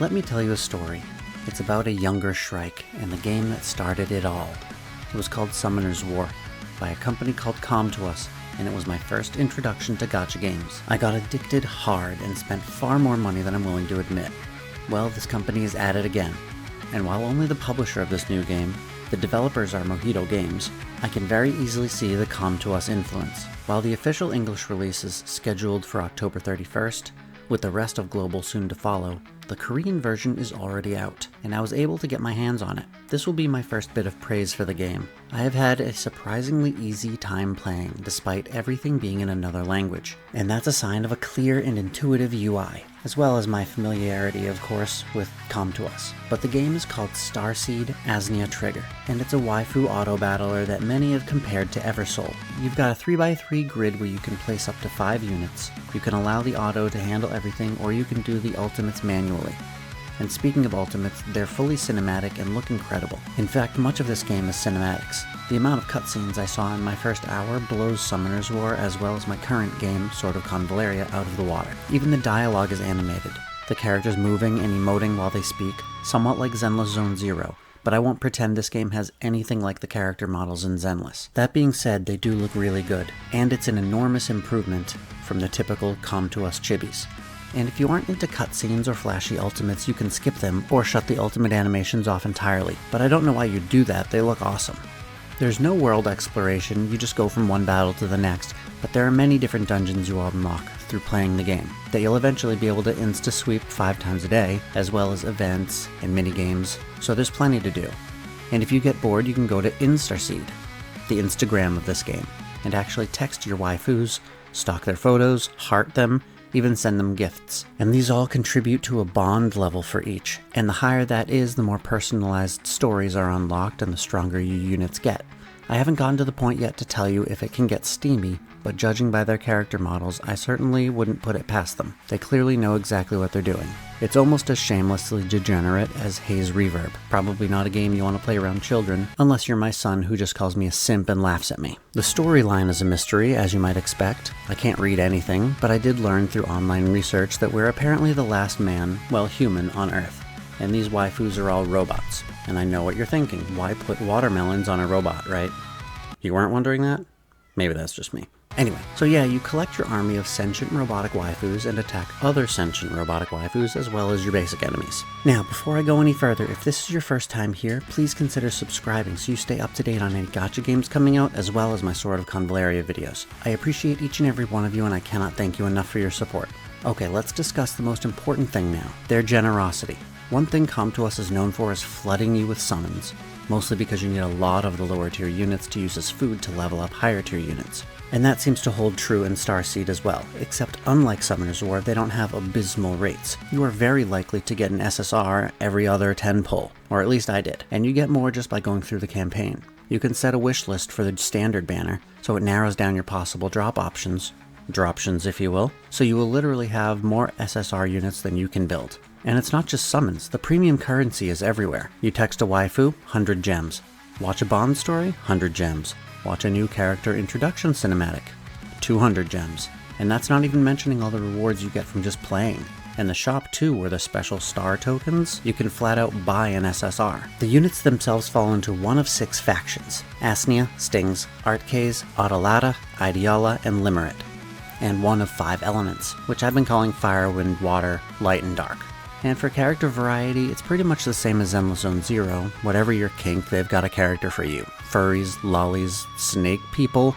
Let me tell you a story. It's about a younger Shrike and the game that started it all. It was called Summoner's War, by a company called Come to Us, and it was my first introduction to gacha games. I got addicted hard and spent far more money than I'm willing to admit. Well, this company is at it again, and while only the publisher of this new game, the developers are Mojito Games, I can very easily see the Come to Us influence. While the official English release is scheduled for October 31st, with the rest of global soon to follow, the Korean version is already out, and I was able to get my hands on it. This will be my first bit of praise for the game. I have had a surprisingly easy time playing, despite everything being in another language, and that's a sign of a clear and intuitive UI, as well as my familiarity, of course, with Come to Us. But the game is called Starseed Asnia Trigger, and it's a waifu auto-battler that many have compared to Eversoul. You've got a 3x3 grid where you can place up to 5 units, you can allow the auto to handle everything, or you can do the ultimates manually. And speaking of ultimates, they're fully cinematic and look incredible. In fact, much of this game is cinematics. The amount of cutscenes I saw in my first hour blows Summoner's War as well as my current game, Sword of Convaleria, out of the water. Even the dialogue is animated, the characters moving and emoting while they speak, somewhat like Zenless Zone Zero, but I won't pretend this game has anything like the character models in Zenless. That being said, they do look really good, and it's an enormous improvement from the typical Come to Us chibis. And if you aren't into cutscenes or flashy ultimates, you can skip them or shut the ultimate animations off entirely, but I don't know why you'd do that, they look awesome. There's no world exploration, you just go from one battle to the next, but there are many different dungeons you unlock through playing the game, that you'll eventually be able to insta-sweep 5 times a day, as well as events and minigames, so there's plenty to do. And if you get bored, you can go to Starseed, the Instagram of this game, and actually text your waifus, stalk their photos, heart them, even send them gifts. And these all contribute to a bond level for each, and the higher that is, the more personalized stories are unlocked and the stronger your units get. I haven't gotten to the point yet to tell you if it can get steamy, but judging by their character models, I certainly wouldn't put it past them. They clearly know exactly what they're doing. It's almost as shamelessly degenerate as Haze Reverb. Probably not a game you want to play around children, unless you're my son who just calls me a simp and laughs at me. The storyline is a mystery, as you might expect. I can't read anything, but I did learn through online research that we're apparently the last man, well, human, on Earth. And these waifus are all robots. And I know what you're thinking, why put watermelons on a robot, right? You weren't wondering that? Maybe that's just me. Anyway, so yeah, you collect your army of sentient robotic waifus and attack other sentient robotic waifus as well as your basic enemies. Now, before I go any further, if this is your first time here, please consider subscribing so you stay up to date on any gacha games coming out as well as my Sword of Convaleria videos. I appreciate each and every one of you and I cannot thank you enough for your support. Okay, let's discuss the most important thing now, their generosity. One thing Come to Us is known for is flooding you with summons, mostly because you need a lot of the lower tier units to use as food to level up higher tier units. And that seems to hold true in Starseed as well, except unlike Summoner's War, they don't have abysmal rates. You are very likely to get an SSR every other 10 pull, or at least I did, and you get more just by going through the campaign. You can set a wish list for the standard banner, so it narrows down your possible drop options, droptions if you will, so you will literally have more SSR units than you can build. And it's not just summons, the premium currency is everywhere. You text a waifu, 100 gems. Watch a Bond story, 100 gems. Watch a new character introduction cinematic, 200 gems. And that's not even mentioning all the rewards you get from just playing. And the shop too, where the special star tokens, you can flat out buy an SSR. The units themselves fall into one of 6 factions: Asnia, Stings, Artkaze, Autolata, Ideala, and Limerit. And one of 5 elements, which I've been calling Fire, Wind, Water, Light, and Dark. And for character variety, it's pretty much the same as Zenless Zone Zero. Whatever your kink, they've got a character for you. Furries, lollies, snake people,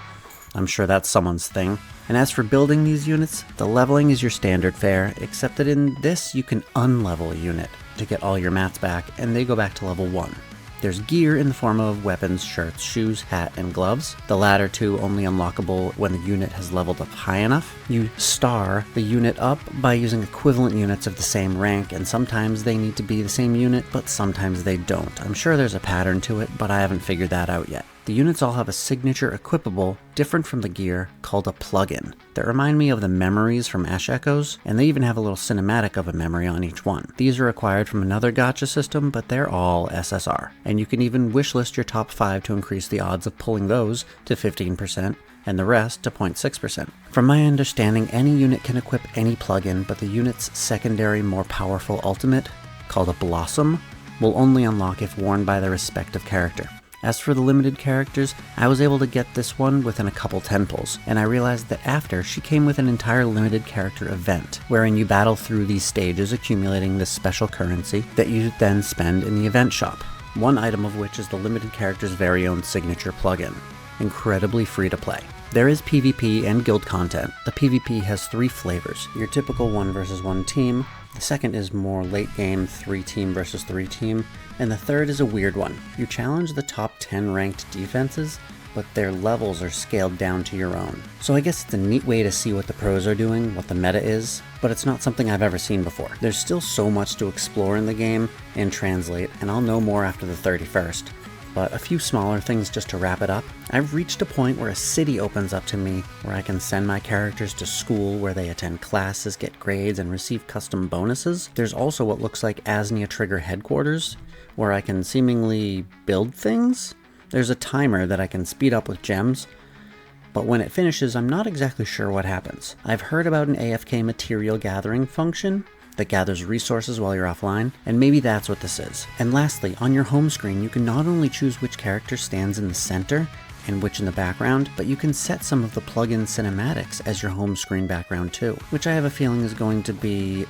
I'm sure that's someone's thing. And as for building these units, the leveling is your standard fare, except that in this you can unlevel a unit to get all your mats back, and they go back to level 1. There's gear in the form of weapons, shirts, shoes, hat, and gloves. The latter two only unlockable when the unit has leveled up high enough. You star the unit up by using equivalent units of the same rank, and sometimes they need to be the same unit, but sometimes they don't. I'm sure there's a pattern to it, but I haven't figured that out yet. The units all have a signature equipable, different from the gear, called a plugin, that remind me of the memories from Ash Echoes, and they even have a little cinematic of a memory on each one. These are acquired from another gacha system, but they're all SSR, and you can even wishlist your top 5 to increase the odds of pulling those to 15%, and the rest to 0.6%. From my understanding, any unit can equip any plugin, but the unit's secondary, more powerful ultimate called a Blossom, will only unlock if worn by their respective character. As for the limited characters, I was able to get this one within a couple 10 pulls, and I realized that after, she came with an entire limited character event, wherein you battle through these stages accumulating this special currency that you then spend in the event shop. One item of which is the limited character's very own signature plugin. Incredibly free to play. There is PvP and guild content. The PvP has 3 flavors. Your typical 1 versus 1 team, the second is more late game 3 team versus 3 team, and the third is a weird one. You challenge the top 10 ranked defenses, but their levels are scaled down to your own. So I guess it's a neat way to see what the pros are doing, what the meta is, but it's not something I've ever seen before. There's still so much to explore in the game and translate, and I'll know more after the 31st. But a few smaller things just to wrap it up. I've reached a point where a city opens up to me where I can send my characters to school where they attend classes, get grades, and receive custom bonuses. There's also what looks like Asnia Trigger headquarters, where I can seemingly build things. There's a timer that I can speed up with gems, but when it finishes, I'm not exactly sure what happens. I've heard about an AFK material gathering function that gathers resources while you're offline, and maybe that's what this is. And lastly, on your home screen, you can not only choose which character stands in the center and which in the background, but you can set some of the plugin cinematics as your home screen background too, which I have a feeling is going to be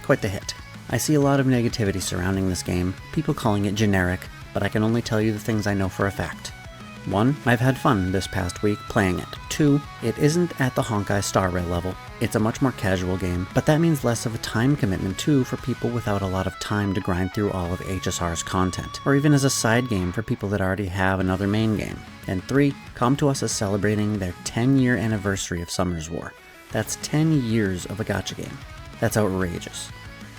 quite the hit. I see a lot of negativity surrounding this game, people calling it generic, but I can only tell you the things I know for a fact. 1. I've had fun this past week playing it. 2. It isn't at the Honkai Star Rail level. It's a much more casual game, but that means less of a time commitment too for people without a lot of time to grind through all of HSR's content, or even as a side game for people that already have another main game. And 3. Come to Us is celebrating their 10-year anniversary of Summoner's War. That's 10 years of a gacha game. That's outrageous.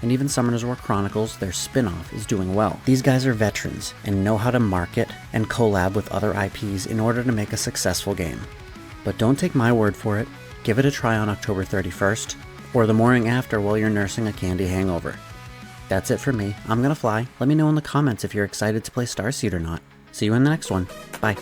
And even Summoner's War Chronicles, their spin-off, is doing well. These guys are veterans and know how to market and collab with other IPs in order to make a successful game. But don't take my word for it. Give it a try on October 31st, or the morning after while you're nursing a candy hangover. That's it for me. I'm gonna fly. Let me know in the comments if you're excited to play Starseed or not. See you in the next one. Bye.